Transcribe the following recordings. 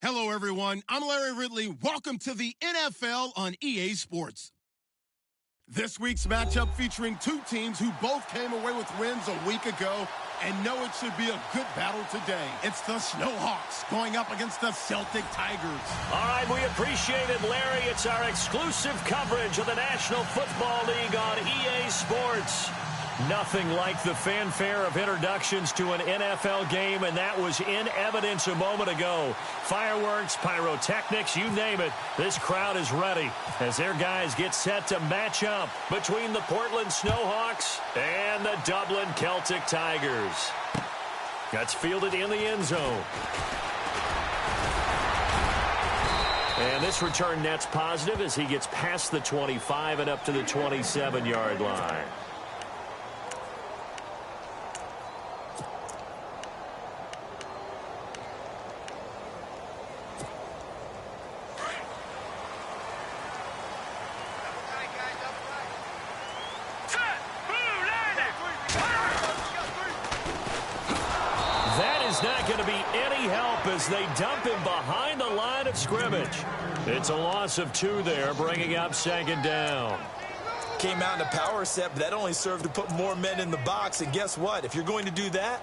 Hello, everyone. I'm Larry Ridley. Welcome to the NFL on EA Sports. This week's matchup featuring two teams who both came away with wins a week ago and know it should be a good battle today. It's the Snowhawks going up against the Celtic Tigers. All right, we appreciate it, Larry. It's our exclusive coverage of the National Football League on EA Sports. Nothing like the fanfare of introductions to an NFL game, and that was in evidence a moment ago. Fireworks, pyrotechnics, you name it. This crowd is ready as their guys get set to match up between the Portland Snowhawks and the Dublin Celtic Tigers. That's fielded in the end zone. And this return net's positive as he gets past the 25 and up to the 27-yard line. Not going to be any help as they dump him behind the line of scrimmage. It's a loss of 2 there, bringing up second down. Came out in a power set, but that only served to put more men in the box. And guess what? If you're going to do that,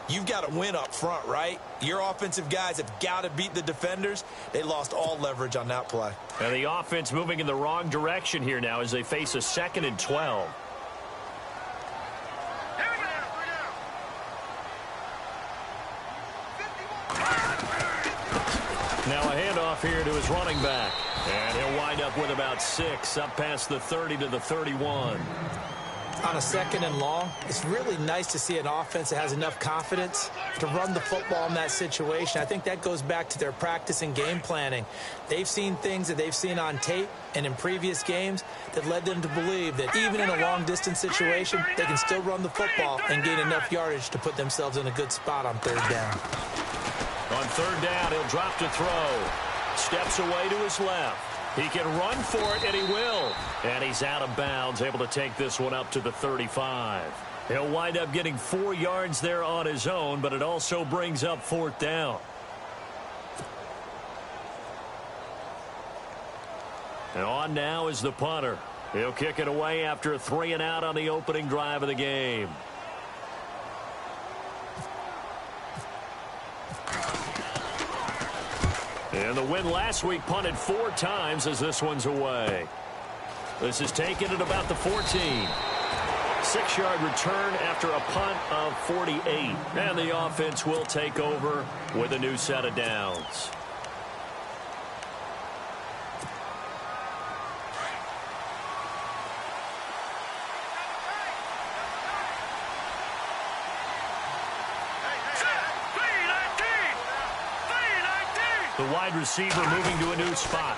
you've got to win up front, right? Your offensive guys have got to beat the defenders. They lost all leverage on that play. And the offense moving in the wrong direction here now as they face a 2nd and 12. Now a handoff here to his running back. And he'll wind up with about 6, up past the 30 to the 31. On a 2nd and long, it's really nice to see an offense that has enough confidence to run the football in that situation. I think that goes back to their practice and game planning. They've seen things that they've seen on tape and in previous games that led them to believe that even in a long-distance situation, they can still run the football and gain enough yardage to put themselves in a good spot on 3rd down. On 3rd down, he'll drop to throw. Steps away to his left. He can run for it, and he will. And he's out of bounds, able to take this one up to the 35. He'll wind up getting 4 yards there on his own, but it also brings up 4th down. And on now is the punter. He'll kick it away after a 3 and out on the opening drive of the game. And the win last week punted 4 times as this one's away. This is taken at about the 14. 6-yard return after a punt of 48. And the offense will take over with a new set of downs. The wide receiver moving to a new spot.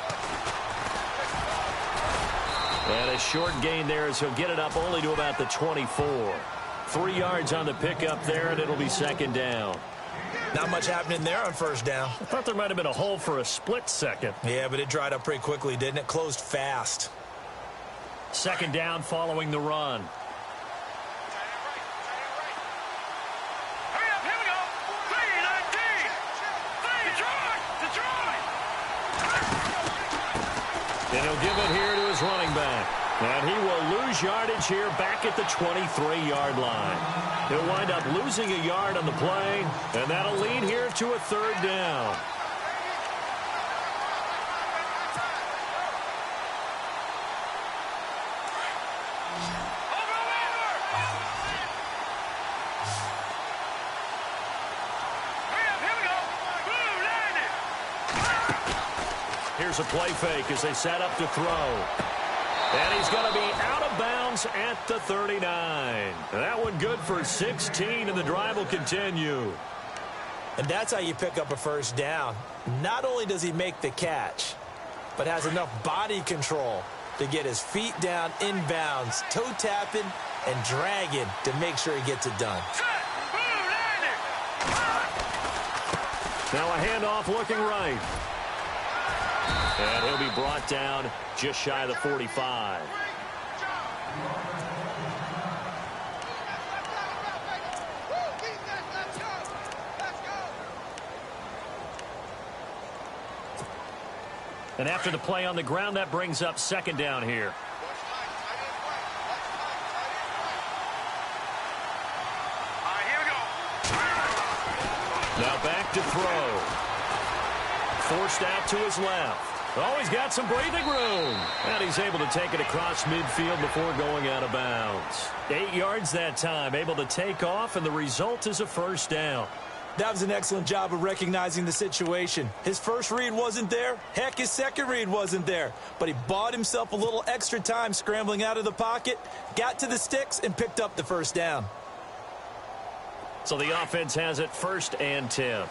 And a short gain there as he'll get it up only to about the 24. 3 yards on the pickup there, and it'll be 2nd down. Not much happening there on 1st down. I thought there might have been a hole for a split second. Yeah, but it dried up pretty quickly, didn't it? Closed fast. 2nd down following the run. And he'll give it here to his running back. And he will lose yardage here back at the 23-yard line. He'll wind up losing a yard on the play, and that'll lead here to a 3rd down. Here's a play fake as they set up to throw. And he's going to be out of bounds at the 39. That one good for 16, and the drive will continue. And that's how you pick up a 1st down. Not only does he make the catch, but has enough body control to get his feet down inbounds, toe tapping and dragging to make sure he gets it done. Now a handoff looking right. And he'll be brought down just shy of the 45. And after the play on the ground, that brings up second down here. Now back to throw. Forced out to his left. Oh, he's got some breathing room. And he's able to take it across midfield before going out of bounds. 8 yards that time, able to take off, and the result is a first down. That was an excellent job of recognizing the situation. His first read wasn't there. Heck, his second read wasn't there. But he bought himself a little extra time scrambling out of the pocket, got to the sticks, and picked up the first down. So the offense has it 1st and 10.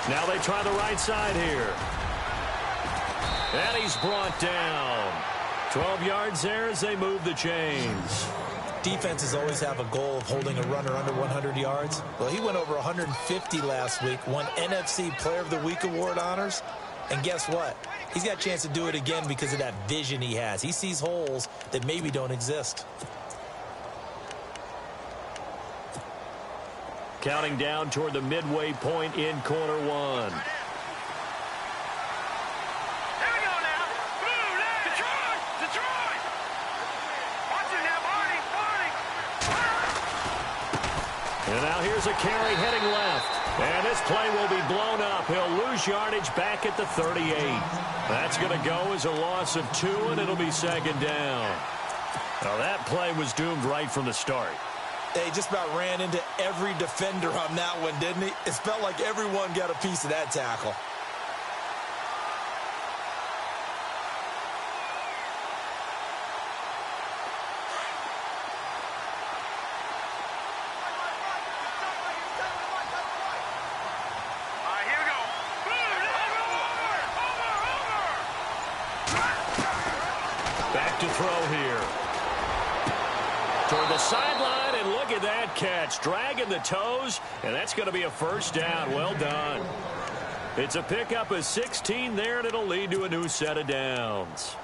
Now they try the right side here. And he's brought down. 12 yards there as they move the chains. Defenses always have a goal of holding a runner under 100 yards. Well, he went over 150 last week, won NFC Player of the Week award honors. And guess what? He's got a chance to do it again because of that vision he has. He sees holes that maybe don't exist. Counting down toward the midway point in quarter one. Here we go now. Blue, left. Detroit. Detroit. Watch it now, Barney. And now here's a carry heading left. And this play will be blown up. He'll lose yardage back at the 38. That's going to go as a loss of 2, and it'll be second down. Now that play was doomed right from the start. He just about ran into every defender on that one, didn't he? It felt like everyone got a piece of that tackle. All right, here we go. Over. Back to throw here. Toward the sideline, and look at that catch. Dragging the toes, and that's going to be a first down. Well done. It's a pickup of 16 there, and it'll lead to a new set of downs.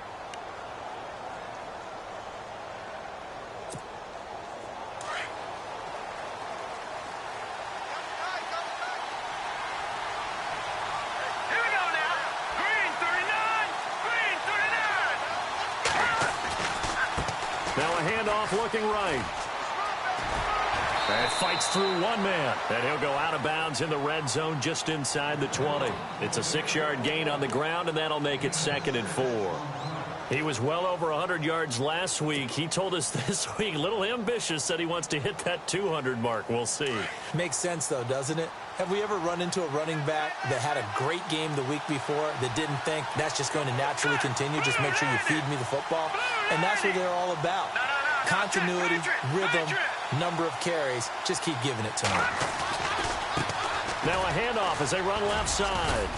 Here we go now. Green 39. Green 39. Now a handoff looking right. And fights through one man. And he'll go out of bounds in the red zone just inside the 20. It's a 6-yard gain on the ground, and that'll make it 2nd and 4. He was well over 100 yards last week. He told us this week, a little ambitious, said he wants to hit that 200 mark. We'll see. Makes sense, though, doesn't it? Have we ever run into a running back that had a great game the week before that didn't think that's just going to naturally continue? Just make sure you feed me the football. And that's what they're all about. Continuity, rhythm, number of carries. Just keep giving it to them. Now a handoff as they run left side.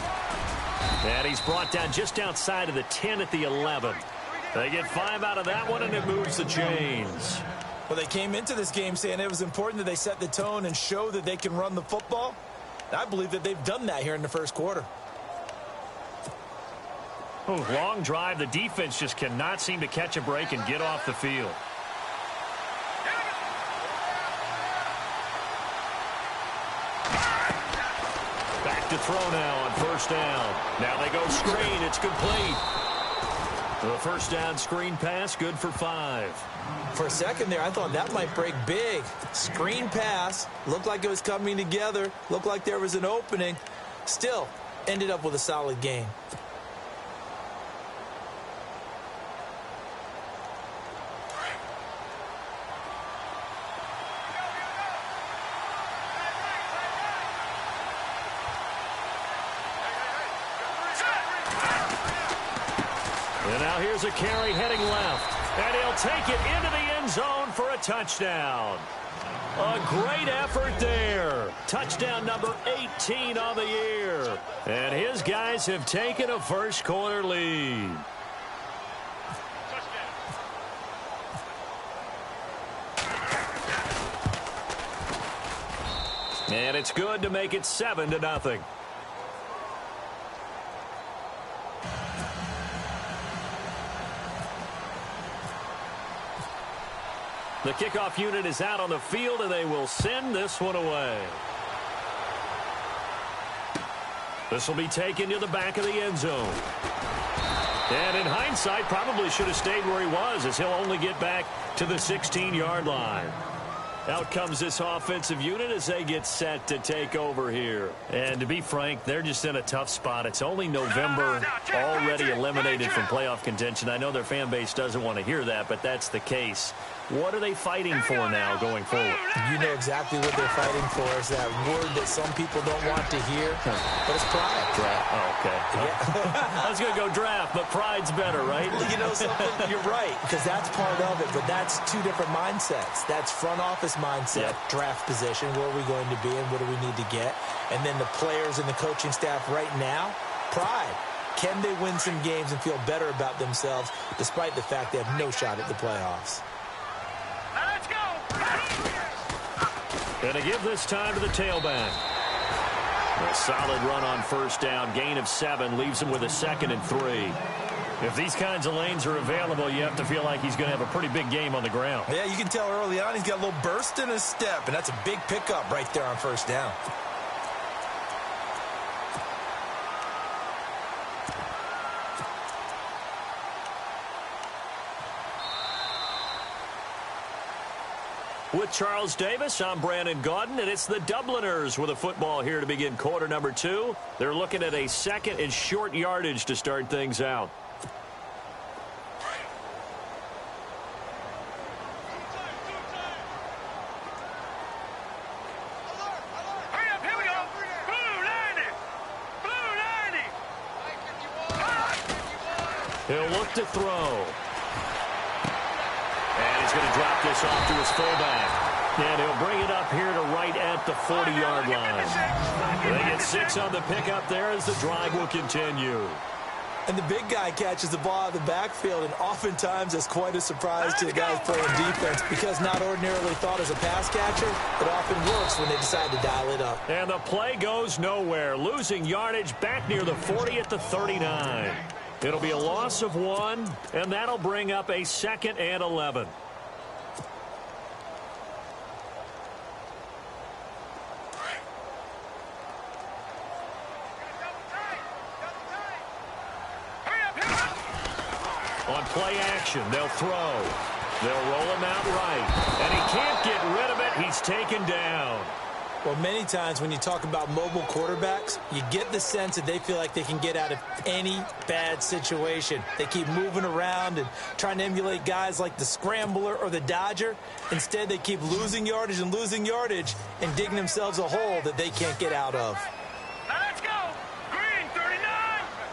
And he's brought down just outside of the 10 at the 11. They get 5 out of that one, and it moves the chains. Well, they came into this game saying it was important that they set the tone and show that they can run the football. I believe that they've done that here in the first quarter. Oh, long drive. The defense just cannot seem to catch a break and get off the field. Back to throw now on first down. Now they go screen. It's complete. The first down screen pass, good for 5. For a second there, I thought that might break big. Screen pass. Looked like it was coming together. Looked like there was an opening. Still, ended up with a solid gain. And now here's a carry heading left. And he'll take it into the end zone for a touchdown. A great effort there. Touchdown number 18 on the year. And his guys have taken a first quarter lead. And it's good to make it 7-0. The kickoff unit is out on the field, and they will send this one away. This will be taken to the back of the end zone. And in hindsight, probably should have stayed where he was, as he'll only get back to the 16-yard line. Out comes this offensive unit as they get set to take over here. And to be frank, they're just in a tough spot. It's only November, already eliminated from playoff contention. I know their fan base doesn't want to hear that, but that's the case. What are they fighting for now going forward? You know exactly what they're fighting for. Is that word that some people don't want to hear, but it's pride. Draft. Oh, okay. Yeah. I was going to go draft, but pride's better, right? You know something? You're right, because that's part of it, but that's two different mindsets. That's front office mindset, draft position, where are we going to be and what do we need to get? And then the players and the coaching staff right now, pride. Can they win some games and feel better about themselves despite the fact they have no shot at the playoffs? Let's go! Going to give this time to the tailback. A solid run on first down. Gain of 7 leaves him with a 2nd and 3. If these kinds of lanes are available, you have to feel like he's going to have a pretty big game on the ground. Yeah, you can tell early on he's got a little burst in his step, and that's a big pickup right there on first down. With Charles Davis, I'm Brandon Gaudin, and it's the Dubliners with a football here to begin quarter number 2. They're looking at a 2nd and short yardage to start things out. Hurry up, here we go! Blue 90! Blue 90! He'll look to throw. And he's going to drop this off to his fullback. And he'll bring it up here to right at the 40-yard line. They get 6 on the pickup there as the drive will continue. And the big guy catches the ball out of the backfield, and oftentimes that's quite a surprise to the guys playing defense because not ordinarily thought as a pass catcher, it often works when they decide to dial it up. And the play goes nowhere, losing yardage back near the 40 at the 39. It'll be a loss of 1, and that'll bring up a 2nd and 11. On play action, they'll throw. They'll roll him out right. And he can't get rid of it. He's taken down. Well, many times when you talk about mobile quarterbacks, you get the sense that they feel like they can get out of any bad situation. They keep moving around and trying to emulate guys like the Scrambler or the Dodger. Instead, they keep losing yardage and digging themselves a hole that they can't get out of. Now let's go! Green 39!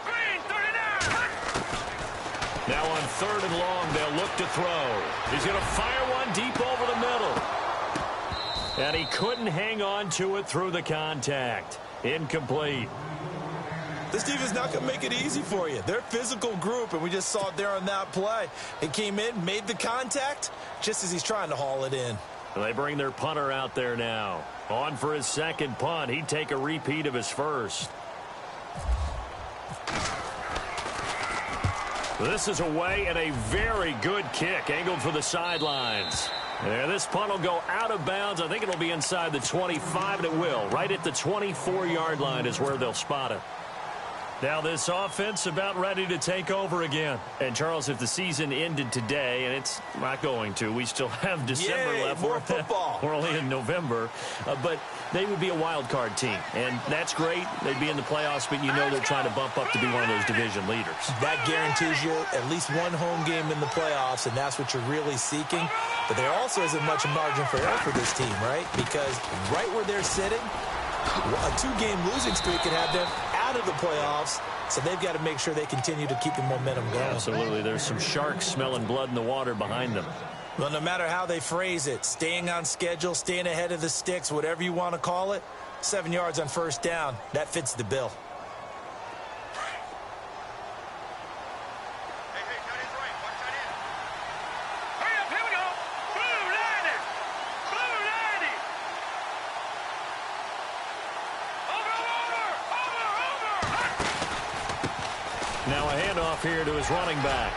Green 39! Now on 3rd and long, they'll look to throw. He's going to fire one deep over the middle. And he couldn't hang on to it through the contact. Incomplete. This defense is not going to make it easy for you. They're a physical group, and we just saw it there on that play. It came in, made the contact, just as he's trying to haul it in. They bring their punter out there now. On for his 2nd punt. He'd take a repeat of his 1st. This is away and a very good kick angled for the sidelines. And this punt will go out of bounds. I think it'll be inside the 25, and it will. Right at the 24-yard line is where they'll spot it. Now this offense about ready to take over again. And, Charles, if the season ended today, and it's not going to, we still have December left. More football. We're only in November. But they would be a wild card team. And that's great. They'd be in the playoffs, but you know they're trying to bump up to be one of those division leaders. That guarantees you at least one home game in the playoffs, and that's what you're really seeking. But there also isn't much margin for error for this team, right? Because right where they're sitting, a 2-game losing streak could have them out of the playoffs, so they've got to make sure they continue to keep the momentum going. Absolutely. There's some sharks smelling blood in the water behind them. Well, no matter how they phrase it, staying on schedule, staying ahead of the sticks, whatever you want to call it, 7 yards on first down, that fits the bill. Now a handoff here to his running back.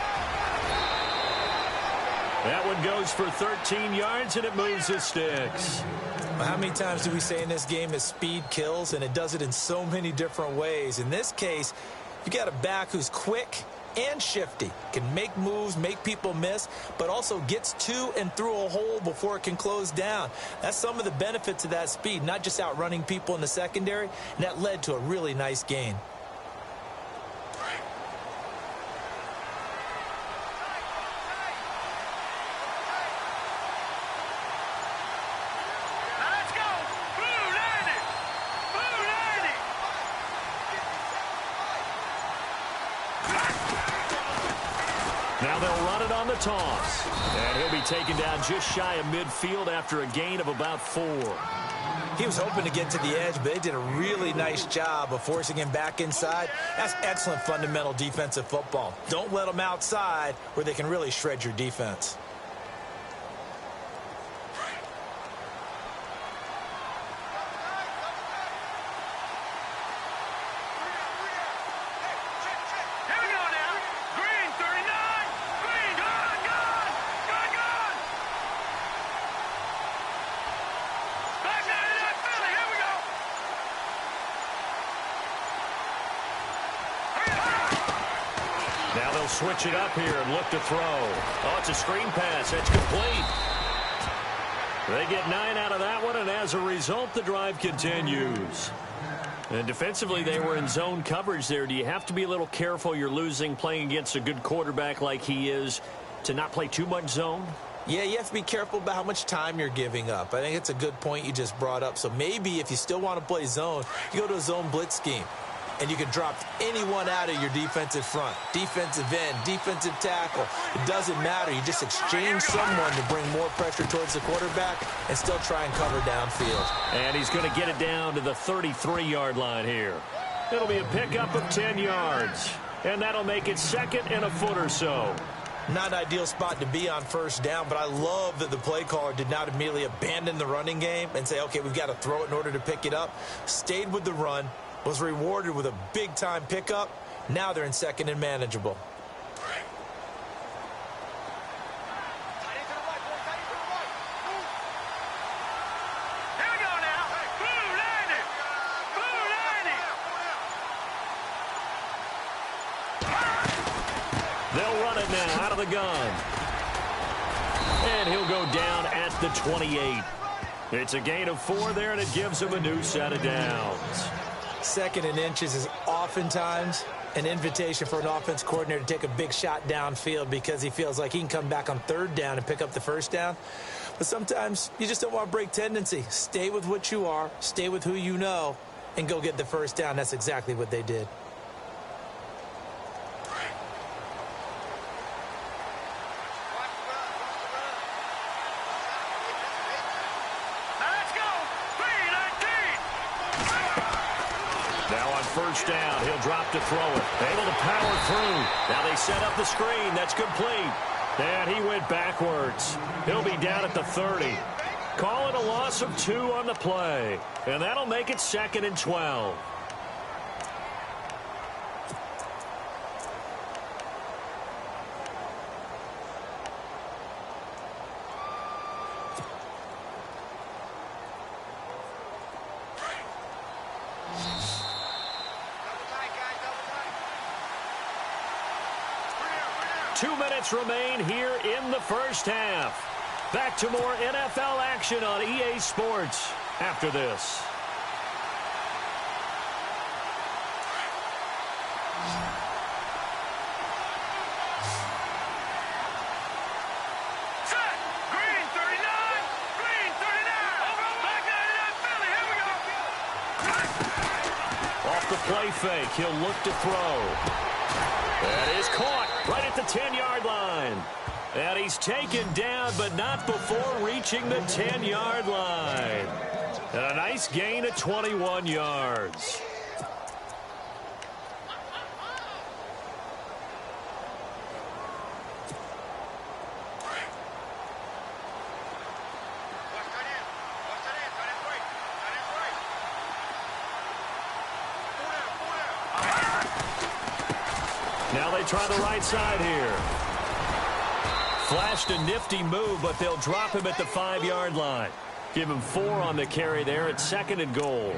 That one goes for 13 yards, and it moves his sticks. How many times do we say in this game that speed kills, and it does it in so many different ways? In this case, you got a back who's quick and shifty, can make moves, make people miss, but also gets to and through a hole before it can close down. That's some of the benefits of that speed, not just outrunning people in the secondary, and that led to a really nice gain. Now they'll run it on the toss. And he'll be taken down just shy of midfield after a gain of about 4. He was hoping to get to the edge, but they did a really nice job of forcing him back inside. That's excellent fundamental defensive football. Don't let them outside where they can really shred your defense. Now they'll switch it up here and look to throw. Oh, it's a screen pass. It's complete. They get 9 out of that one, and as a result, the drive continues. And defensively, they were in zone coverage there. Do you have to be a little careful? You're losing playing against a good quarterback like he is to not play too much zone? Yeah, you have to be careful about how much time you're giving up. I think it's a good point you just brought up. So maybe if you still want to play zone, you go to a zone blitz scheme. And you can drop anyone out of your defensive front, defensive end, defensive tackle. It doesn't matter. You just exchange someone to bring more pressure towards the quarterback and still try and cover downfield. And he's going to get it down to the 33-yard line here. It'll be a pickup of 10 yards. And that'll make it second and a foot or so. Not an ideal spot to be on first down, but I love that the play caller did not immediately abandon the running game and say, okay, we've got to throw it in order to pick it up. Stayed with the run. Was rewarded with a big-time pickup. Now they're in second and manageable. Here we go now. Blue landing. Blue landing. They'll run it now out of the gun. And he'll go down at the 28. It's a gain of 4 there, and it gives him a new set of downs. Second and inches is oftentimes an invitation for an offense coordinator to take a big shot downfield because he feels like he can come back on third down and pick up the first down. But sometimes you just don't want to break tendency. Stay with what you are, stay with who you know, and go get the first down. That's exactly what they did. First down. He'll drop to throw it. Able to power through. Now they set up the screen. That's complete. And he went backwards. He'll be down at the 30. Call it a loss of 2 on the play. And that'll make it second and 12. Remain here in the first half. Back to more NFL action on EA Sports after this. Set. Green 39. Green 39. Back there to that Philly. Here we go. Off the play fake. He'll look to throw. That is caught right at the 10-yard line. And he's taken down, but not before reaching the 10-yard line. And a nice gain of 21 yards. Now they try the right side here. Flashed a nifty move, but they'll drop him at the 5-yard line. Give him 4 on the carry there at 2nd and goal.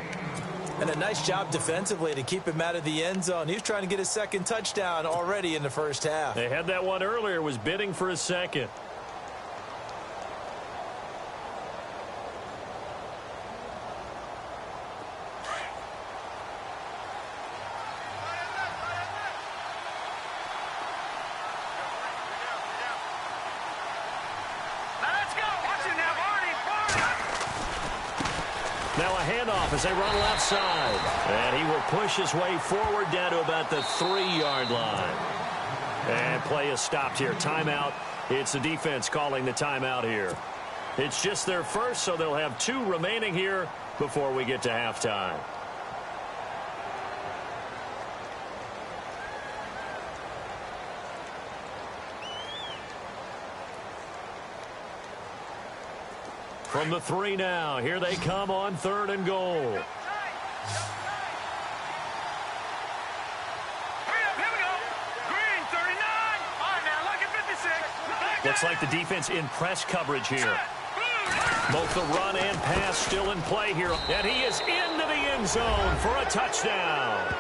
And a nice job defensively to keep him out of the end zone. He was trying to get his 2nd touchdown already in the first half. They had that one earlier, was bidding for a 2nd. Now a handoff as they run left side. And he will push his way forward down to about the 3-yard line. And play is stopped here. Timeout. It's the defense calling the timeout here. It's just their first, so they'll have 2 remaining here before we get to halftime. From the 3 now, here they come on 3rd and goal. Looks like the defense in press coverage here. Both the run and pass still in play here. And he is into the end zone for a touchdown.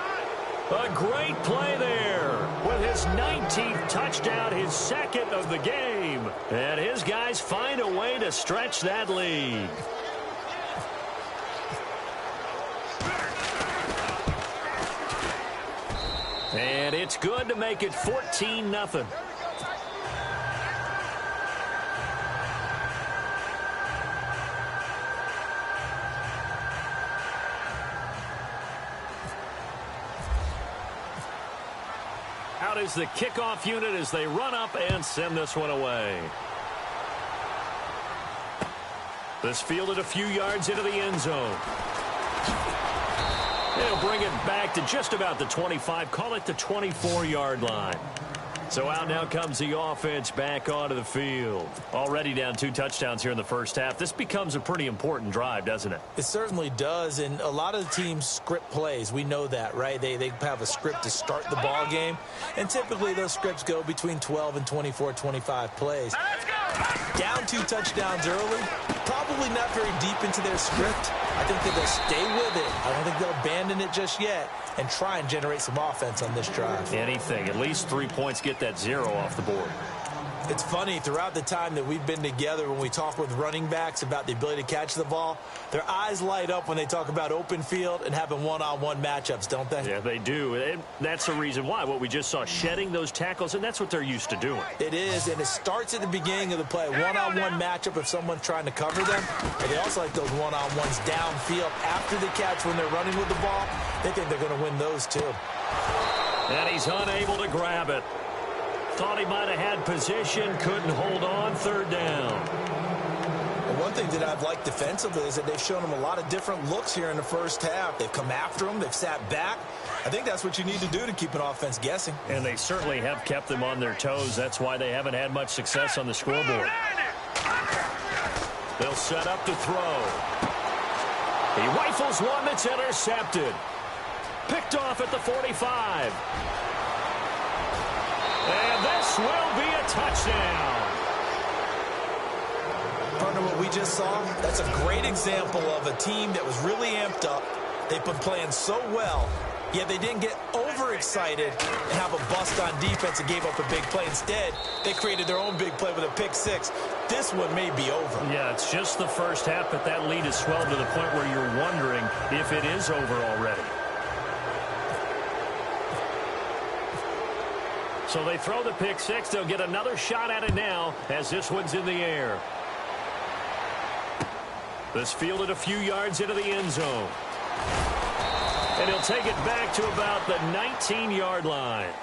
A great play there with his 19th touchdown, his 2nd of the game. And his guys find a way to stretch that lead. And it's good to make it 14-0. Out is the kickoff unit as they run up and send this one away. This fielded a few yards into the end zone. They'll bring it back to just about the 25, call it the 24-yard line. So out now comes the offense back onto the field. Already down 2 touchdowns here in the first half. This becomes a pretty important drive, doesn't it? It certainly does, and a lot of the teams script plays. We know that, right? They have a script to start the ball game, and typically those scripts go between 12 and 24, 25 plays. Down 2 touchdowns early, probably not very deep into their script. I think that they'll stay with it. I don't think they'll abandon it just yet and try and generate some offense on this drive. Anything. At least 3 points, get that 0 off the board. It's funny, throughout the time that we've been together, when we talk with running backs about the ability to catch the ball, their eyes light up when they talk about open field and having one-on-one matchups, don't they? Yeah, they do. And that's the reason why. What we just saw, shedding those tackles, and that's what they're used to doing. It is, and it starts at the beginning of the play. One-on-one matchup if someone's trying to cover them. But they also like those one-on-ones downfield after the catch when they're running with the ball. They think they're going to win those, too. And he's unable to grab it. Thought he might have had position, couldn't hold on, 3rd down. Well, one thing that I've liked defensively is that they've shown him a lot of different looks here in the first half. They've come after him, they've sat back. I think that's what you need to do to keep an offense guessing. And they certainly have kept them on their toes. That's why they haven't had much success on the scoreboard. They'll set up to throw. He rifles one that's intercepted. Picked off at the 45. And this will be a touchdown. Partner, what we just saw, that's a great example of a team that was really amped up. They've been playing so well, yet they didn't get overexcited and have a bust on defense and gave up a big play. Instead, they created their own big play with a pick 6. This one may be over. Yeah, it's just the first half, but that lead has swelled to the point where you're wondering if it is over already. So they throw the pick 6. They'll get another shot at it now as this one's in the air. This fielded a few yards into the end zone. And he'll take it back to about the 19-yard line.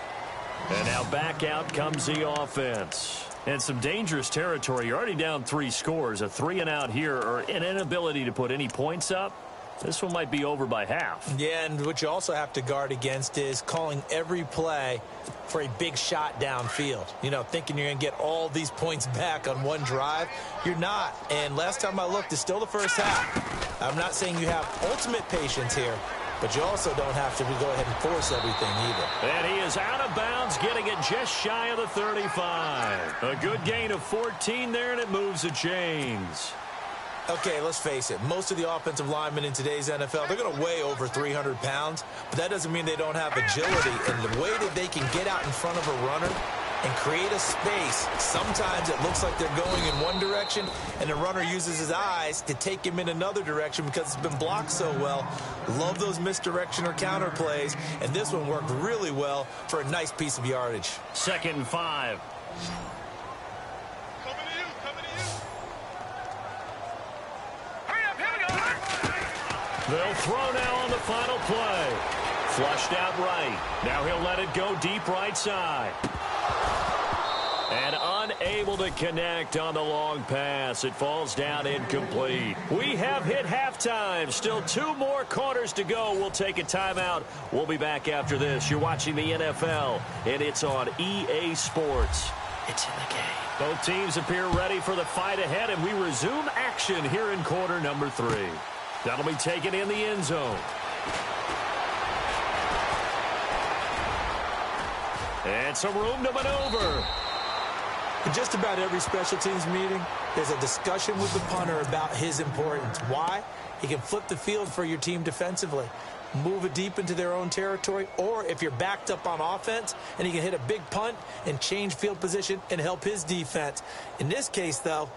And now back out comes the offense. And some dangerous territory. You're already down 3 scores. A 3-and-out here, or an inability to put any points up. This one might be over by half. Yeah, and what you also have to guard against is calling every play for a big shot downfield. You know, thinking you're going to get all these points back on one drive. You're not. And last time I looked, it's still the first half. I'm not saying you have ultimate patience here, but you also don't have to go ahead and force everything either. And he is out of bounds, getting it just shy of the 35. A good gain of 14 there, and it moves the chains. Okay, let's face it. Most of the offensive linemen in today's NFL, they're going to weigh over 300 pounds, but that doesn't mean they don't have agility. And the way that they can get out in front of a runner and create a space, sometimes it looks like they're going in one direction, and the runner uses his eyes to take him in another direction because it's been blocked so well. Love those misdirection or counter plays, and this one worked really well for a nice piece of yardage. 2nd and 5. They'll throw now on the final play. Flushed out right. Now he'll let it go deep right side. And unable to connect on the long pass. It falls down incomplete. We have hit halftime. Still 2 more quarters to go. We'll take a timeout. We'll be back after this. You're watching the NFL, and it's on EA Sports. It's in the game. Both teams appear ready for the fight ahead, and we resume action here in quarter number 3. That'll be taken in the end zone. And some room to maneuver. In just about every special teams meeting, there's a discussion with the punter about his importance. Why? He can flip the field for your team defensively, move it deep into their own territory, or if you're backed up on offense, and he can hit a big punt and change field position and help his defense. In this case, though,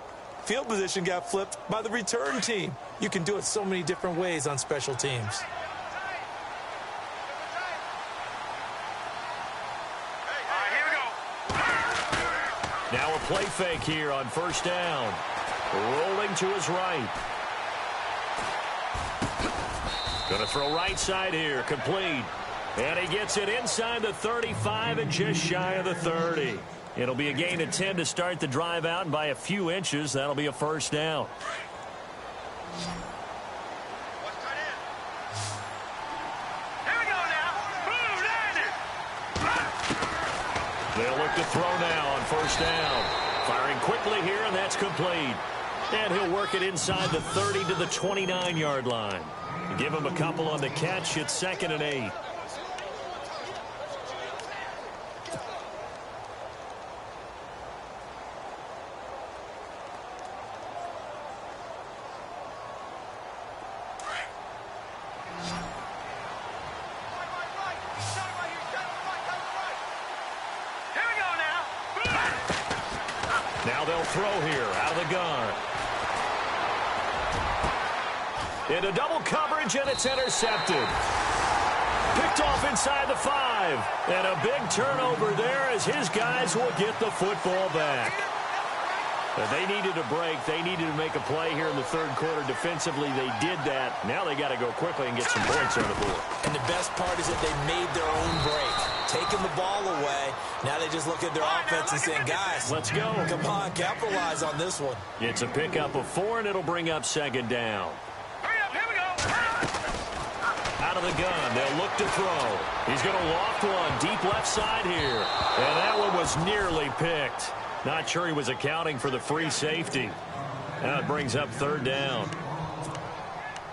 field position got flipped by the return team. You can do it so many different ways on special teams. Now a play fake here on 1st down. Rolling to his right. Going to throw right side here. Complete. And he gets it inside the 35 and just shy of the 30. It'll be a gain of 10 to start the drive out, and by a few inches, that'll be a 1st down. They'll look to throw now on 1st down. Firing quickly here, and that's complete. And he'll work it inside the 30 to the 29-yard line. Give him a couple on the catch. It's 2nd and 8. Now they'll throw here out of the gun. Into double coverage, and it's intercepted. Picked off inside the 5. And a big turnover there as his guys will get the football back. But they needed a break. They needed to make a play here in the 3rd quarter. Defensively, they did that. Now they got to go quickly and get some points on the board. And the best part is that they made their own break. Taking the ball away. Now they just look at their offense and saying, guys, let's go. Come on, capitalize on this one. It's a pickup of 4, and it'll bring up 2nd down. Here we go. Out of the gun, they'll look to throw. He's going to loft one deep left side here. And that one was nearly picked. Not sure he was accounting for the free safety. Now it brings up 3rd down.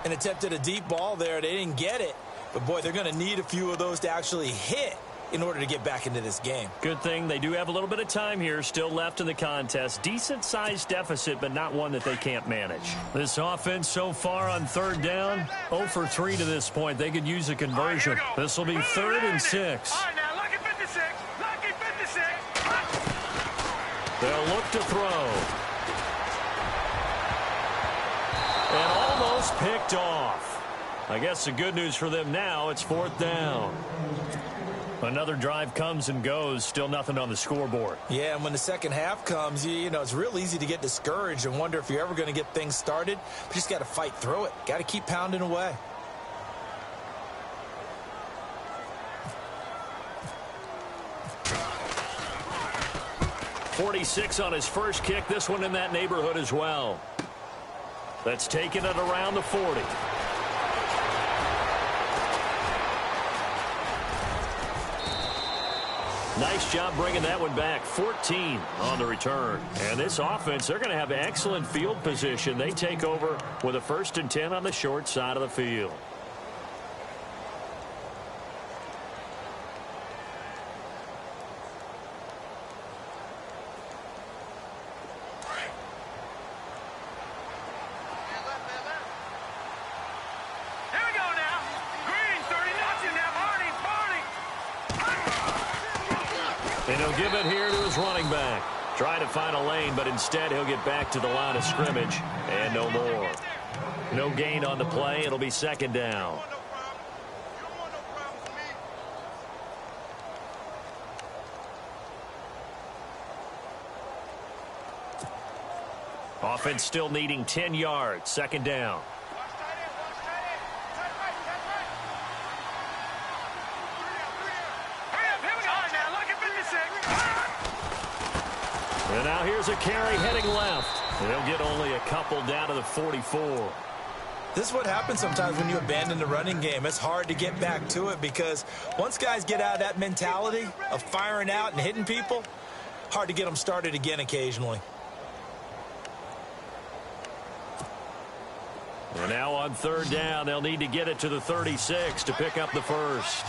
And attempted a deep ball there. They didn't get it. But, boy, they're going to need a few of those to actually hit in order to get back into this game. Good thing they do have a little bit of time here still left in the contest. Decent-sized deficit, but not one that they can't manage. This offense so far on 3rd down, 0 for 3 to this point. They could use a conversion. This will be 3rd and 6. All right, now, lucky 56. Lucky 56. They'll look to throw. And almost picked off. I guess the good news for them now, it's 4th down. Another drive comes and goes, still nothing on the scoreboard. Yeah, and when the second half comes, you know, it's real easy to get discouraged and wonder if you're ever going to get things started. But you just got to fight through it. Got to keep pounding away. .46 on his first kick. This one in that neighborhood as well. That's taken it around the 40. Nice job bringing that one back. 14 on the return. And this offense, they're going to have excellent field position. They take over with a 1st and 10 on the short side of the field. And he'll give it here to his running back. Trying to find a lane, but instead he'll get back to the line of scrimmage. And no more. No gain on the play. It'll be second down. Offense still needing 10 yards. Second down. And now here's a carry heading left. And he'll get only a couple down to the 44. This is what happens sometimes when you abandon the running game. It's hard to get back to it because once guys get out of that mentality of firing out and hitting people, hard to get them started again occasionally. And now on third down, they'll need to get it to the 36 to pick up the first.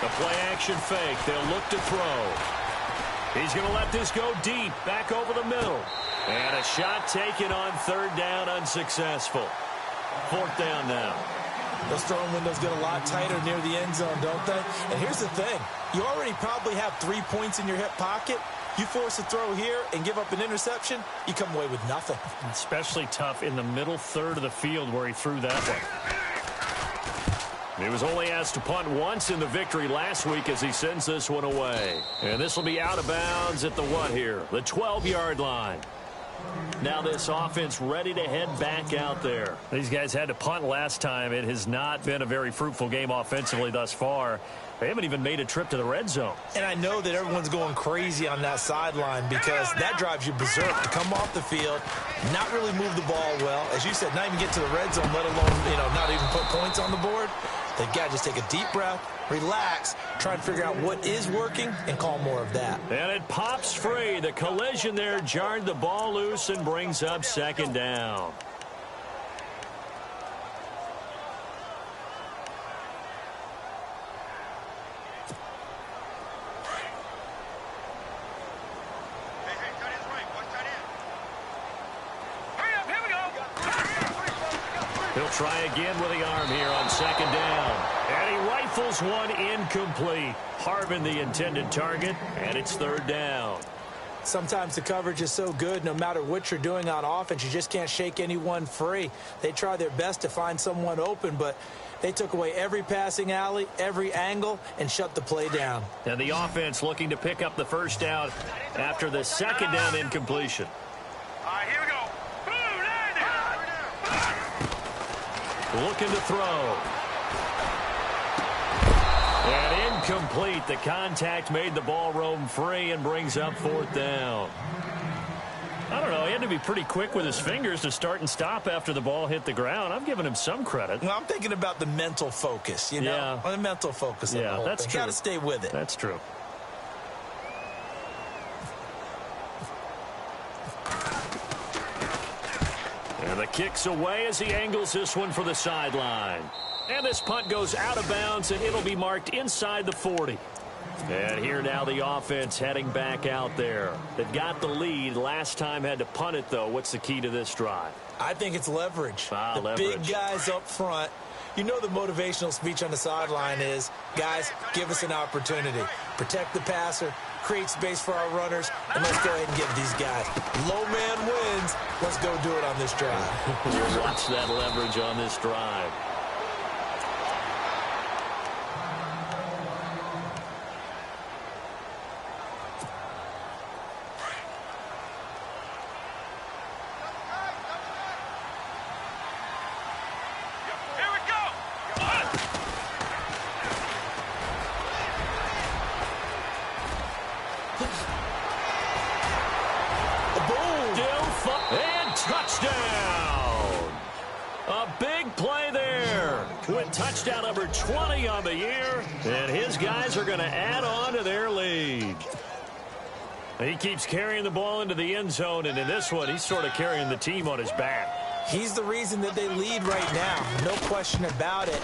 The play-action fake. They'll look to throw. He's going to let this go deep, back over the middle. And a shot taken on third down, unsuccessful. Fourth down now. Those throwing windows get a lot tighter near the end zone, don't they? And here's the thing. You already probably have 3 points in your hip pocket. You force a throw here and give up an interception, you come away with nothing. Especially tough in the middle third of the field where he threw that one. He was only asked to punt once in the victory last week as he sends this one away. And this will be out of bounds at the what here? The 12-yard line. Now this offense ready to head back out there. These guys had to punt last time. It has not been a very fruitful game offensively thus far. They haven't even made a trip to the red zone. And I know that everyone's going crazy on that sideline because that drives you berserk to come off the field, not really move the ball well. As you said, not even get to the red zone, let alone, not even put points on the board. They've got to just take a deep breath, relax, try and figure out what is working, and call more of that. And it pops free. The collision there jarred the ball loose and brings up second down. He'll try again with the arm here on second down. And he rifles one incomplete. Harvin the intended target, and it's third down. Sometimes the coverage is so good, no matter what you're doing on offense, you just can't shake anyone free. They try their best to find someone open, but they took away every passing alley, every angle, and shut the play down. And the offense looking to pick up the first down after the second down incompletion. All right, here we go. Looking to throw. And incomplete. The contact made the ball roam free and brings up fourth down. I don't know. He had to be pretty quick with his fingers to start and stop after the ball hit the ground. I'm giving him some credit. Well, I'm thinking about the mental focus, Yeah. The mental focus of the whole that's thing. true. Got to stay with it. That's true. And the kick's away as he angles this one for the sideline. And this punt goes out of bounds, and it'll be marked inside the 40. And here now the offense heading back out there. They've got the lead. Last time had to punt it, though. What's the key to this drive? I think it's leverage. Leverage. Big guys up front. You know the motivational speech on the sideline is, guys, give us an opportunity. Protect the passer, create space for our runners, and let's go ahead and give these guys. Low man wins. Let's go do it on this drive. Watch that leverage on this drive. Touchdown number 20 on the year, and his guys are going to add on to their lead. He keeps carrying the ball into the end zone, and in this one, he's sort of carrying the team on his back. He's the reason that they lead right now, no question about it.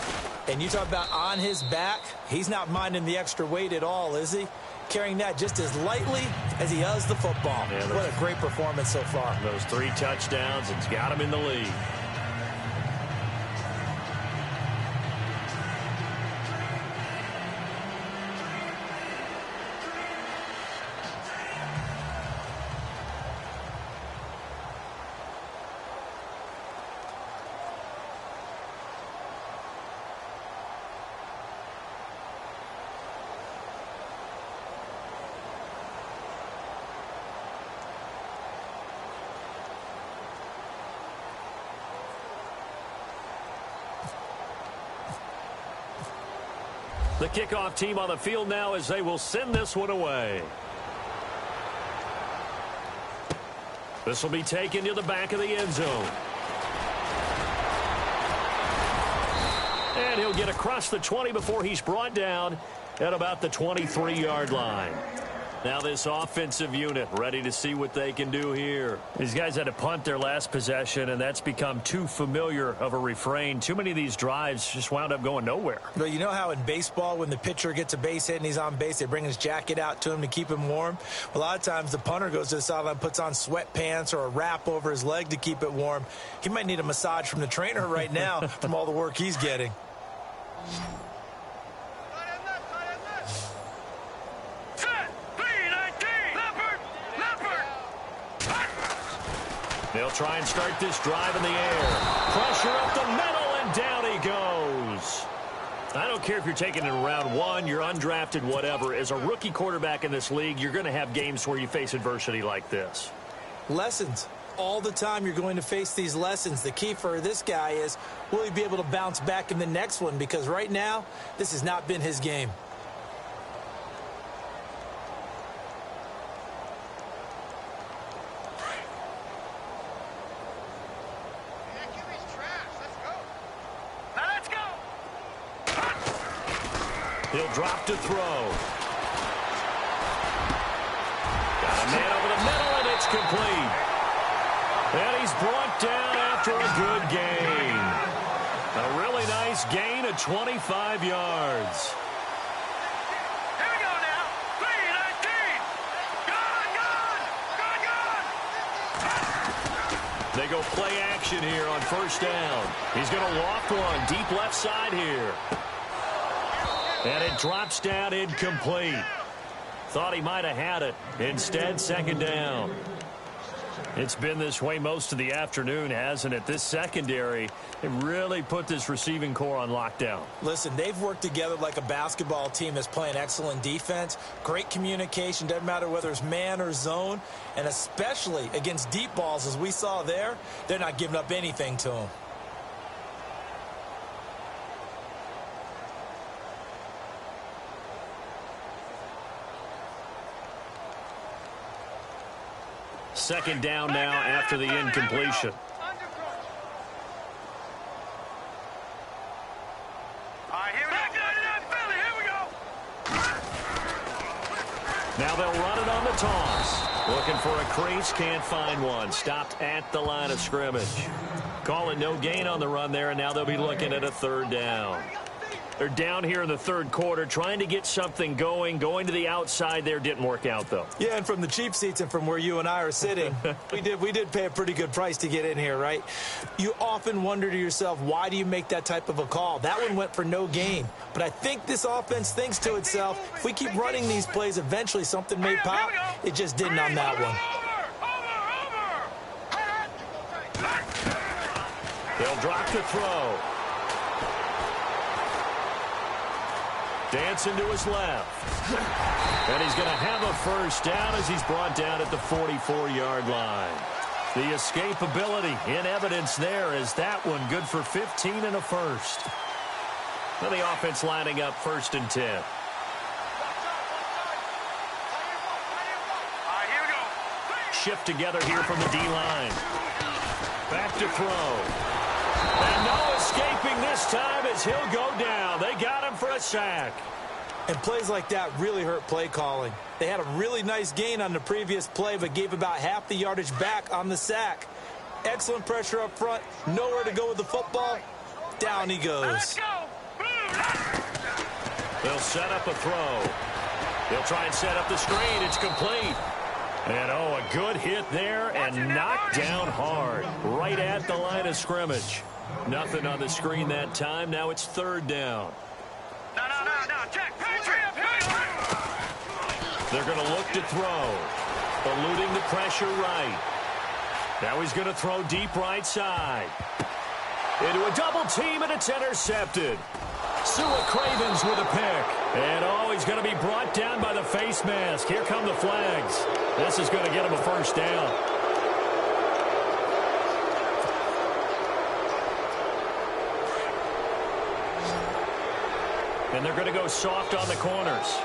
And you talk about on his back, he's not minding the extra weight at all, is he? carrying that just as lightly as he does the football. Yeah, what a great performance so far. Those 3 touchdowns, it's got him in the lead. The kickoff team on the field now as they will send this one away. This will be taken to the back of the end zone. And he'll get across the 20 before he's brought down at about the 23-yard line. Now this offensive unit ready to see what they can do here. These guys had to punt their last possession, and that's become too familiar of a refrain. Too many of these drives just wound up going nowhere. But you know how in baseball, when the pitcher gets a base hit and he's on base, they bring his jacket out to him to keep him warm? A lot of times the punter goes to the sideline, puts on sweatpants or a wrap over his leg to keep it warm. He might need a massage from the trainer right now from all the work he's getting. They'll try and start this drive in the air. Pressure up the middle, and down he goes. I don't care if you're taking it in round 1, you're undrafted, whatever. As a rookie quarterback in this league, you're going to have games where you face adversity like this. Lessons. All the time you're going to face these lessons. The key for this guy is, will he be able to bounce back in the next one? Because right now, this has not been his game. He'll drop to throw. Got a man over the middle, and it's complete. And he's brought down after a good gain. A really nice gain of 25 yards. Here we go now. 3-19. Gone. They go play action here on first down. He's going to loft one deep left side here. And it drops down incomplete. Thought he might have had it. Instead, second down. It's been this way most of the afternoon, hasn't it? This secondary, it really put this receiving core on lockdown. Listen, they've worked together like a basketball team that's playing excellent defense. Great communication, doesn't matter whether it's man or zone. And especially against deep balls, as we saw there, they're not giving up anything to them. Second down now after the incompletion. Now they'll run it on the toss. Looking for a crease, can't find one. Stopped at the line of scrimmage. Call it no gain on the run there, and now they'll be looking at a third down. They're down here in the third quarter, trying to get something going. Going to the outside there didn't work out, though. Yeah, and from the cheap seats and from where you and I are sitting, we did pay a pretty good price to get in here, right? You often wonder to yourself, why do you make that type of a call? That one went for no gain. But I think this offense thinks to itself, if we keep running these plays, eventually something may pop. It just didn't on that one. They'll drop to throw. Dancing to his left. And he's going to have a first down as he's brought down at the 44-yard line. The escapability in evidence there as that one good for 15 and a first. Now the offense lining up 1st and 10. Here we go. Shift together here from the D-line. Back to throw. And no escaping this time as he'll go down. They got him for a sack. And plays like that really hurt play calling. They had a really nice gain on the previous play, but gave about half the yardage back on the sack. Excellent pressure up front. Nowhere to go with the football. Down he goes. Let's go. They'll set up a throw. He'll try and set up the screen. It's complete. And, oh, a good hit there and knocked down hard right at the line of scrimmage. Nothing on the screen that time. Now it's third down. No. Check. They're going to look to throw. Eluding the pressure right. Now he's going to throw deep right side. Into a double team, and it's intercepted. Sua Cravens with a pick. And, oh, he's going to be brought down by the face mask. Here come the flags. This is going to get him a first down. And they're going to go soft on the corners.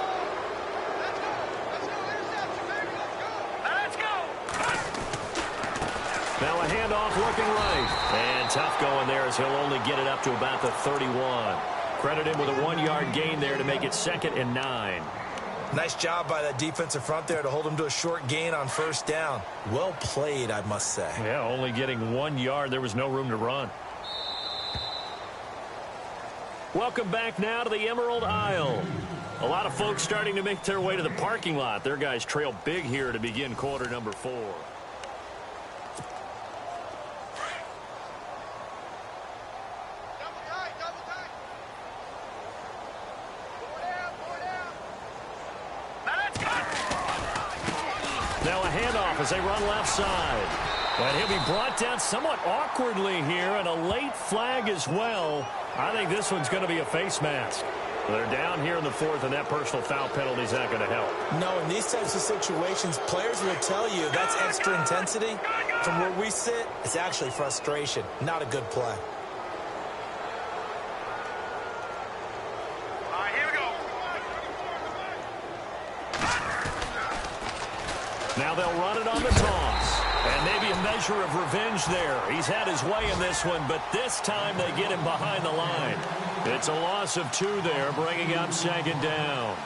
Let's go. Now a handoff looking right. And tough going there as he'll only get it up to about the 31. Credit him with a 1-yard gain there to make it 2nd and 9. Nice job by that defensive front there to hold him to a short gain on first down. Well played, I must say. Yeah, only getting 1 yard. There was no room to run. Welcome back now to the Emerald Isle. A lot of folks starting to make their way to the parking lot. Their guys trail big here to begin quarter number 4. Now a handoff as they run left side. And he'll be brought down somewhat awkwardly here, and a late flag as well. I think this one's going to be a face mask. They're down here in the 4th, and that personal foul penalty is not going to help. No, in these types of situations, players will tell you that's extra intensity. From where we sit, it's actually frustration, not a good play. All right, here we go. Now they'll run it on the toss. And maybe a measure of revenge there. He's had his way in this one, but this time they get him behind the line. It's a loss of 2 there, bringing up 2nd down.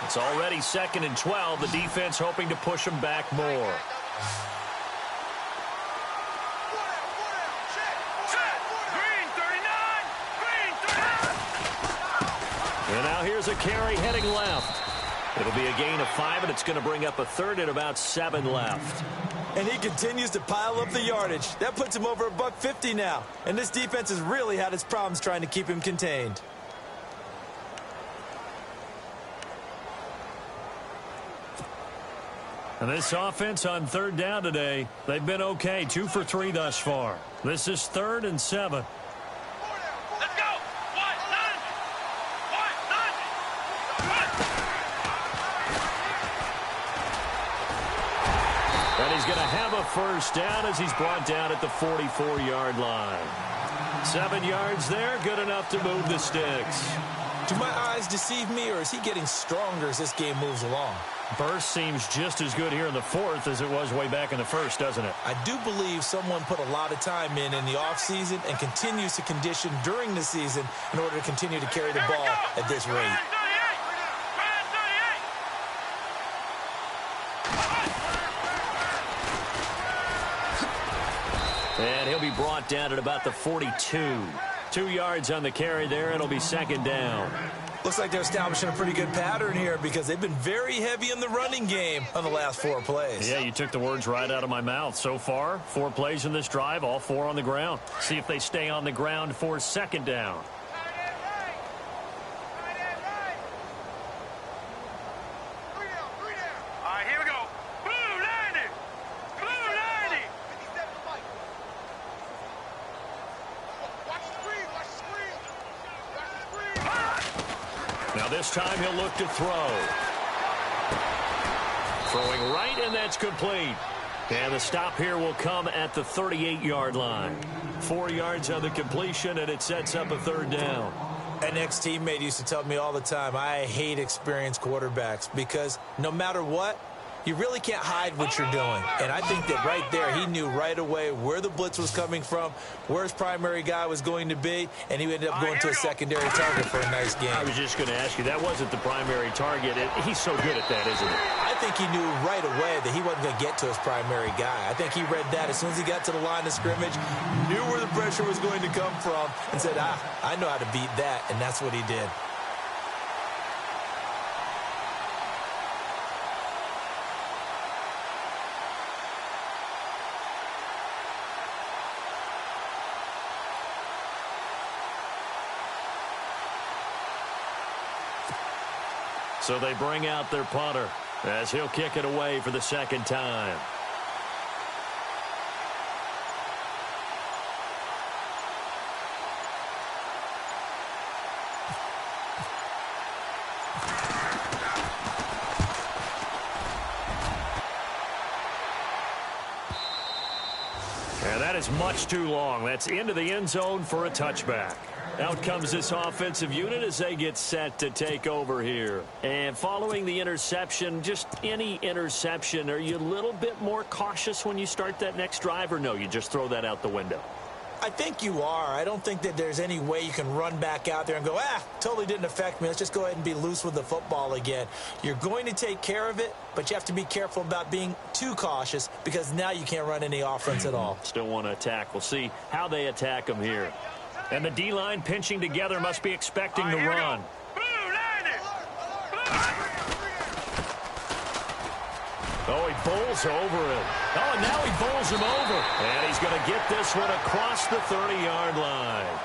It's already 2nd and 12. The defense hoping to push him back more. And now here's a carry heading left. It'll be a gain of 5, and it's going to bring up a 3rd and about 7 left. And he continues to pile up the yardage. That puts him over $150 now. And this defense has really had its problems trying to keep him contained. And this offense on 3rd down today, they've been okay. 2 for 3 thus far. This is 3rd and 7. Let's go. And he's going to have a first down as he's brought down at the 44-yard line. 7 yards there, good enough to move the sticks. Do my eyes deceive me, or is he getting stronger as this game moves along? Burst seems just as good here in the 4th as it was way back in the 1st, doesn't it? I do believe someone put a lot of time in the offseason and continues to condition during the season in order to continue to carry the ball at this rate. And he'll be brought down at about the 42. 2 yards on the carry there. It'll be 2nd down. Looks like they're establishing a pretty good pattern here because they've been very heavy in the running game on the last 4 plays. Yeah, you took the words right out of my mouth. So far, 4 plays in this drive, all 4 on the ground. See if they stay on the ground for 2nd down. All right, here we go. Blue 90. Blue 90. Watch the screen. Now this time he'll look to throw. Throwing right, and that's complete. And the stop here will come at the 38-yard line. 4 yards on the completion, and it sets up a 3rd down. An ex-teammate used to tell me all the time, I hate experienced quarterbacks because no matter what, You really can't hide what you're doing. And I think that right there, he knew right away where the blitz was coming from, where his primary guy was going to be, and he ended up going to a secondary target for a nice game. I was just going to ask you, that wasn't the primary target. He's so good at that, isn't he? I think he knew right away that he wasn't going to get to his primary guy. I think he read that as soon as he got to the line of scrimmage, knew where the pressure was going to come from, and said, I know how to beat that, and that's what he did. So they bring out their punter as he'll kick it away for the second time. And that is much too long. That's into the end zone for a touchback. Out comes this offensive unit as they get set to take over here. And following the interception, just any interception, are you a little bit more cautious when you start that next drive, or no, you just throw that out the window? I think you are. I don't think that there's any way you can run back out there and go, totally didn't affect me. Let's just go ahead and be loose with the football again. You're going to take care of it, but you have to be careful about being too cautious because now you can't run any offense at all. Still want to attack. We'll see how they attack them here. And the D-line pinching together must be expecting the run. Oh, he bowls over him. Oh, and now he bowls him over. And he's going to get this one across the 30-yard line.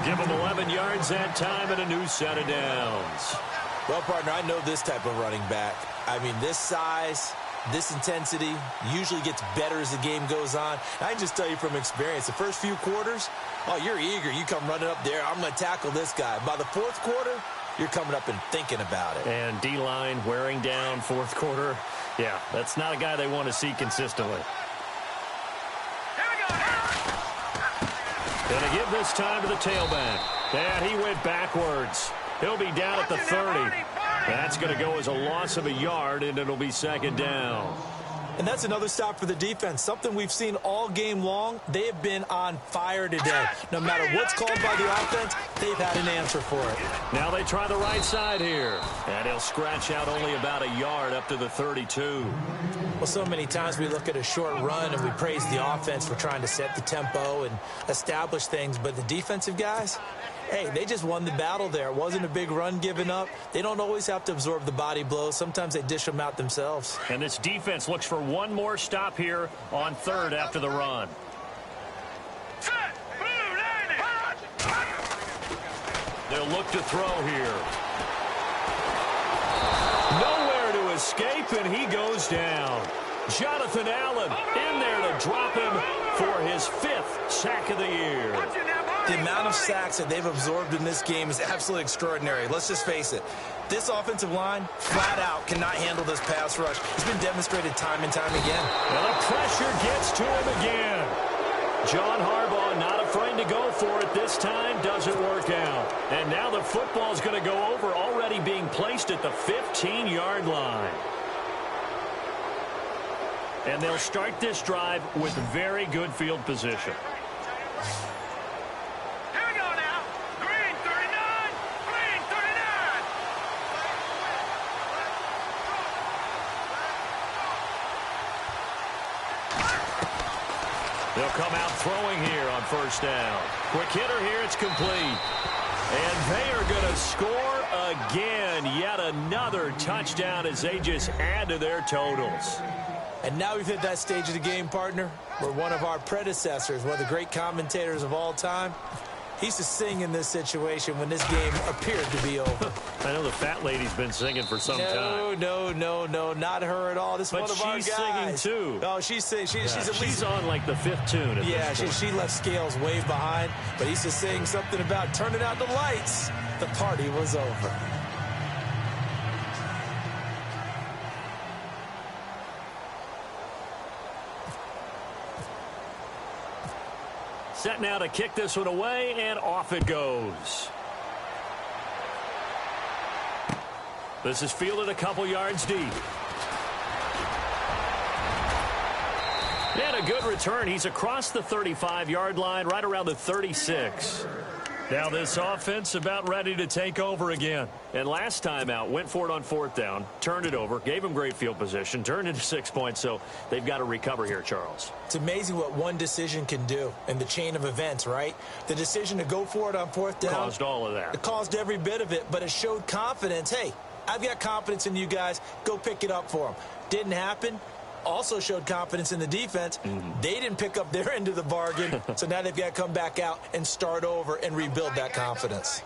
Give him 11 yards that time and a new set of downs. Well, partner, I know this type of running back. I mean, this size, this intensity usually gets better as the game goes on. I can just tell you from experience, the first few quarters, you're eager. You come running up there. I'm going to tackle this guy. By the fourth quarter, you're coming up and thinking about it. And D-line wearing down fourth quarter. Yeah, that's not a guy they want to see consistently. Going to give this time to the tailback. And he went backwards. He'll be down at the 30. That's going to go as a loss of a yard, and it'll be second down. And that's another stop for the defense. Something we've seen all game long. They have been on fire today. No matter what's called by the offense, they've had an answer for it. Now they try the right side here. And he'll scratch out only about a yard up to the 32. Well, so many times we look at a short run and we praise the offense for trying to set the tempo and establish things. But the defensive guys, hey, they just won the battle there. It wasn't a big run given up. They don't always have to absorb the body blows. Sometimes they dish them out themselves. And this defense looks for one more stop here on third after the run. They'll look to throw here. Nowhere to escape, and he goes down. Jonathan Allen in there to drop him for his 5th sack of the year. The amount of sacks that they've absorbed in this game is absolutely extraordinary. Let's just face it. This offensive line, flat out, cannot handle this pass rush. It's been demonstrated time and time again. And the pressure gets to him again. John Harbaugh not afraid to go for it this time. Doesn't work out. And now the football's going to go over, already being placed at the 15-yard line. And they'll start this drive with very good field position. They'll come out throwing here on first down. Quick hitter here, it's complete. And they are going to score again. Yet another touchdown as they just add to their totals. And now we've hit that stage of the game, partner, where one of our predecessors, one of the great commentators of all time, he used to sing in this situation when this game appeared to be over. I know the fat lady's been singing for some time. No, not her at all. This is one of our guys. But she's singing, too. Oh, she's at least... She's on, like, the 5th tune at yeah, this point. she left Scales way behind, but he used to sing something about turning out the lights. The party was over. Set now to kick this one away, and off it goes. This is fielded a couple yards deep. And a good return. He's across the 35-yard line, right around the 36. Now this offense about ready to take over again. And last time out, went for it on 4th down, turned it over, gave him great field position, turned into 6 points, so they've got to recover here, Charles. It's amazing what one decision can do in the chain of events, right? The decision to go for it on 4th down. Caused all of that. It caused every bit of it, but it showed confidence. Hey, I've got confidence in you guys. Go pick it up for them. Didn't happen. Also showed confidence in the defense. They didn't pick up their end of the bargain, so now they've got to come back out and start over and rebuild that confidence.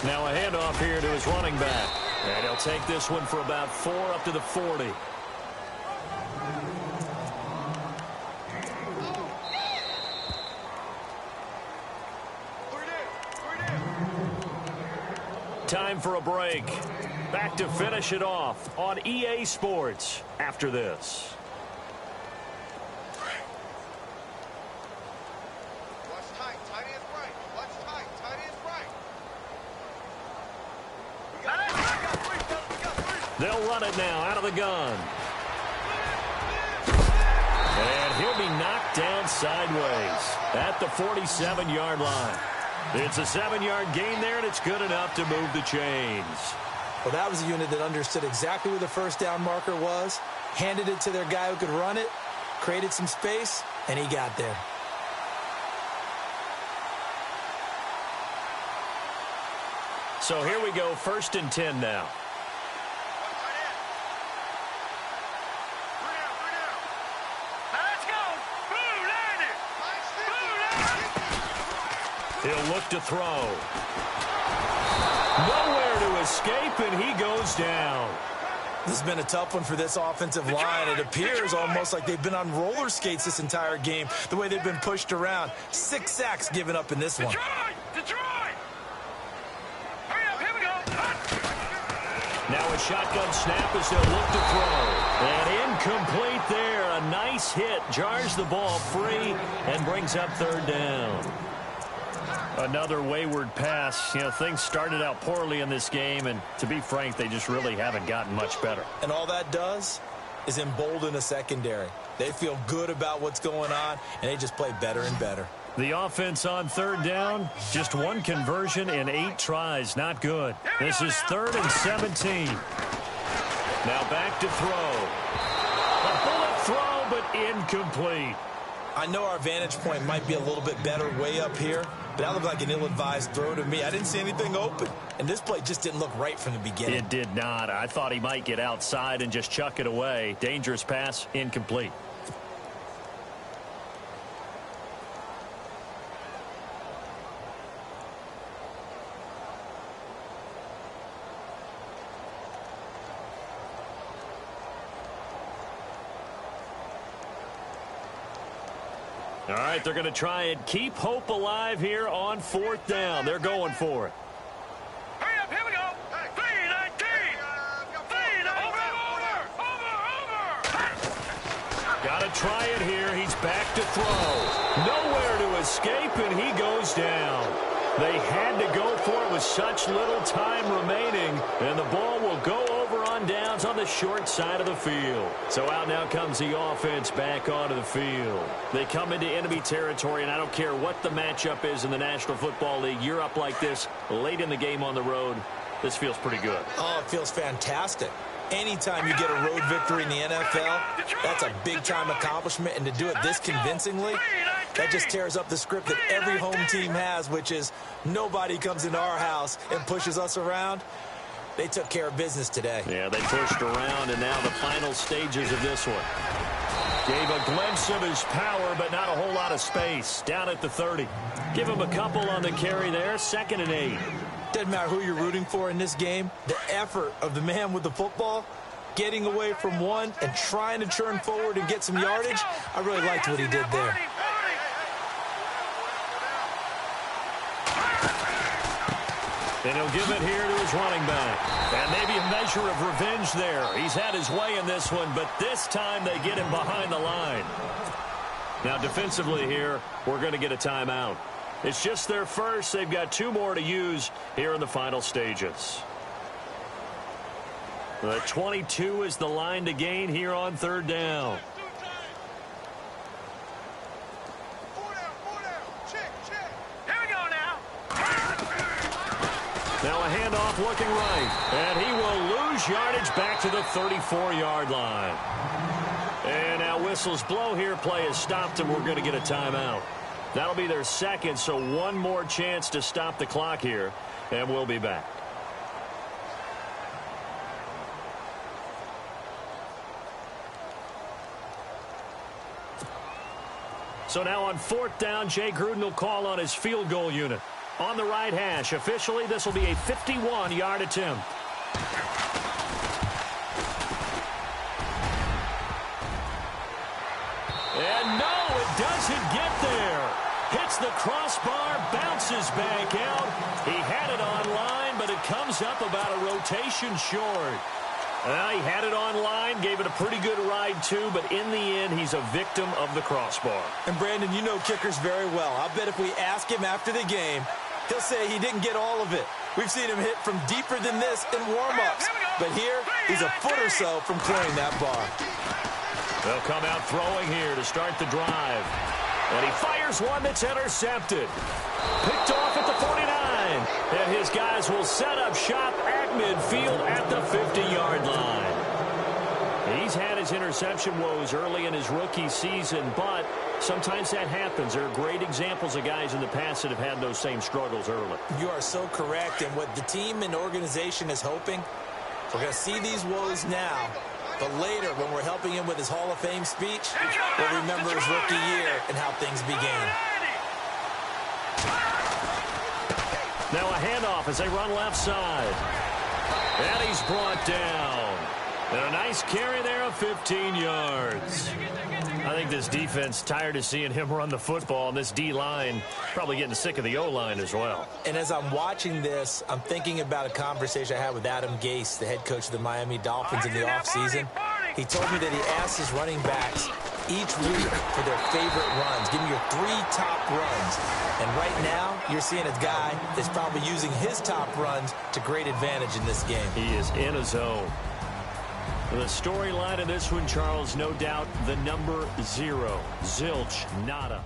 Now a handoff here to his running back. And he'll take this one for about 4 up to the 40. Time for a break. Back to finish it off on EA Sports after this. They'll run it now out of the gun. And he'll be knocked down sideways at the 47-yard line. It's a 7-yard gain there, and it's good enough to move the chains. Well, that was a unit that understood exactly where the first down marker was, handed it to their guy who could run it, created some space, and he got there. So here we go, 1st and 10 now. He'll look to throw. Nowhere to escape, and he goes down. This has been a tough one for this offensive line. It appears almost like they've been on roller skates this entire game, the way they've been pushed around. 6 sacks given up in this one. Now a shotgun snap as they'll look to throw. And incomplete there. A nice hit. Jars the ball free and brings up 3rd down. Another wayward pass. You know, things started out poorly in this game, and to be frank, they just really haven't gotten much better. And all that does is embolden a secondary. They feel good about what's going on, and they just play better and better. The offense on 3rd down, just 1 conversion in 8 tries. Not good. This is 3rd and 17. Now back to throw. A bullet throw, but incomplete. I know our vantage point might be a little bit better way up here, but that looked like an ill-advised throw to me. I didn't see anything open, and this play just didn't look right from the beginning. It did not. I thought he might get outside and just chuck it away. Dangerous pass, incomplete. All right, they're going to try and keep hope alive here on 4th down. They're going for it. Hurry up, here we go. 3-19. Over. Got to try it here. He's back to throw. Nowhere to escape, and he goes down. They had to go for it with such little time remaining, and the ball will go over on downs on the short side of the field. So out now comes the offense back onto the field. They come into enemy territory, and I don't care what the matchup is in the National Football League. You're up like this late in the game on the road. This feels pretty good. Oh, it feels fantastic. Anytime you get a road victory in the NFL, that's a big-time accomplishment, and to do it this convincingly, that just tears up the script that every home team has, which is nobody comes into our house and pushes us around. They took care of business today. Yeah, they pushed around, and now the final stages of this one. Gave a glimpse of his power, but not a whole lot of space. Down at the 30. Give him a couple on the carry there. 2nd and 8. Doesn't matter who you're rooting for in this game. The effort of the man with the football, getting away from one and trying to turn forward and get some yardage, I really liked what he did there. And he'll give it here to his running back. And maybe a measure of revenge there. He's had his way in this one, but this time they get him behind the line. Now defensively here, we're going to get a timeout. It's just their first. They've got 2 more to use here in the final stages. The 22 is the line to gain here on third down. Now a handoff looking right. And he will lose yardage back to the 34-yard line. And now whistles blow here. Play has stopped, and we're going to get a timeout. That'll be their second, so one more chance to stop the clock here. And we'll be back. So now on fourth down, Jay Gruden will call on his field goal unit. On the right hash, officially, this will be a 51-yard attempt. And no, it doesn't get there. Hits the crossbar, bounces back out. He had it on line, but it comes up about a rotation short. Well, he had it on line, gave it a pretty good ride, too, but in the end, he's a victim of the crossbar. And, Brandon, you know kickers very well. I'll bet if we ask him after the game, he'll say he didn't get all of it. We've seen him hit from deeper than this in warm-ups. But here, he's a foot or so from clearing that bar. They'll come out throwing here to start the drive. And he fires one that's intercepted. Picked off at the 49. And his guys will set up shop at midfield at the 50-yard line. He's had his interception woes early in his rookie season, but sometimes that happens. There are great examples of guys in the past that have had those same struggles early. You are so correct. And what the team and organization is hoping, we're going to see these woes now. But later, when we're helping him with his Hall of Fame speech, we'll remember his rookie year and how things began. Now a handoff as they run left side. And he's brought down. And a nice carry there of 15 yards. I think this defense tired of seeing him run the football, and this D-line probably getting sick of the O-line as well. And as I'm watching this, I'm thinking about a conversation I had with Adam Gase, the head coach of the Miami Dolphins in the offseason. He told me that he asked his running backs each week for their favorite runs. Give me your 3 top runs. And right now, you're seeing a guy that's probably using his top runs to great advantage in this game. He is in a zone. The storyline of this one, Charles, no doubt the number 0, zilch, nada.